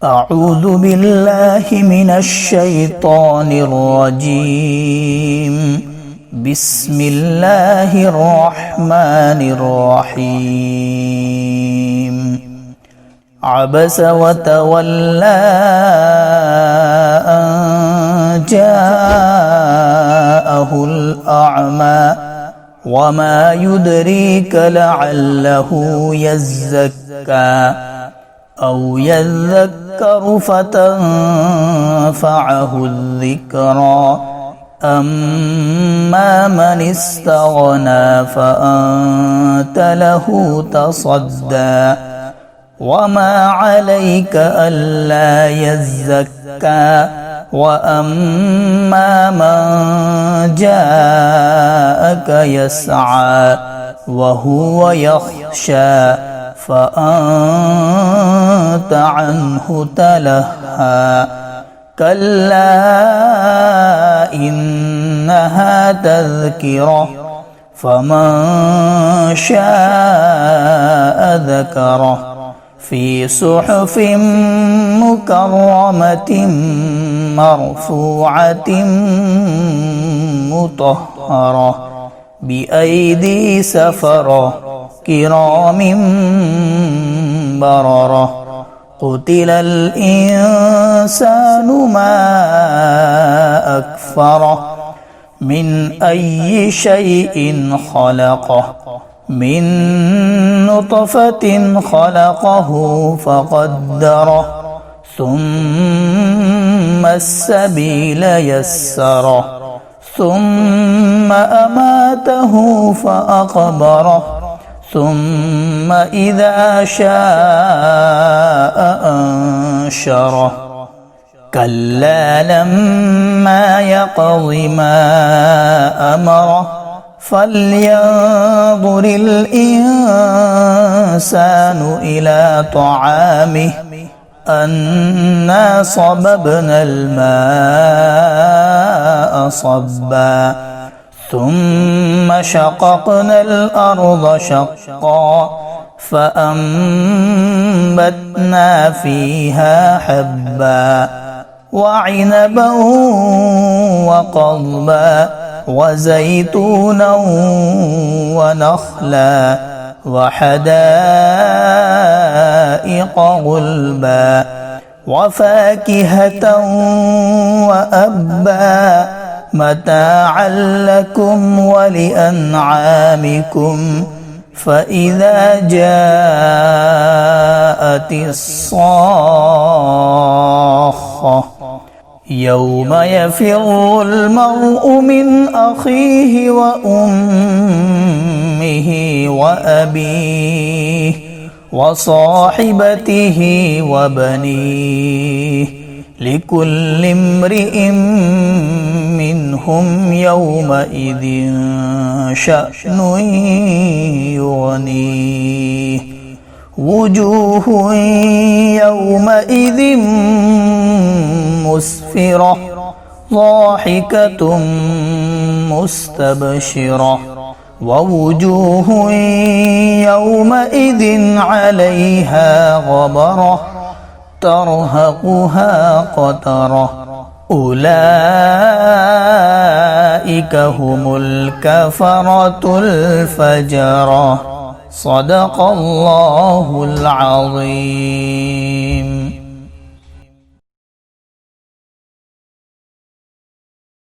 أعوذ بالله من الشيطان الرجيم. بسم الله الرحمن الرحيم. عبس وتولى أن جاءه الأعمى وما يدريك لعله يزكى أو يذكر فتنفعه الذكرى أما من استغنى فأنت له تصدى وما عليك ألا يزكى وأما من جاءك يسعى وهو يخشى فأنت عنه تلهى كلا إنها تذكرة فمن شاء ذكره في صحف مكرمة مرفوعة مطهرة بأيدي سفرة كرام بررة قتل الإنسان ما أكفره من أي شيء خلقه من نطفة خلقه فقدره ثم السبيل يسره ثم أماته فأقبره ثم إذا شاء أنشره كلا لما يقض ما أمره فلينظر الإنسان إلى طعامه أنا صببنا الماء صبا ثم شققنا الأرض شقا فأنبتنا فيها حبا وعنبا وقضبا وزيتونا ونخلا وحدائق غلبا وفاكهة وأبا متاعا لكم ولأنعامكم فإذا جاءت الصاخة يوم يفر المرء من أخيه وأمه وأبيه وصاحبته وبنيه لكل امرئ منهم يومئذ شأن يغنيه وجوه يومئذ مسفرة ضاحكة مستبشرة ووجوه يومئذ عليها غبرة ترهقها قترة أولئك هم الكفرة الفجرة صدق الله العظيم.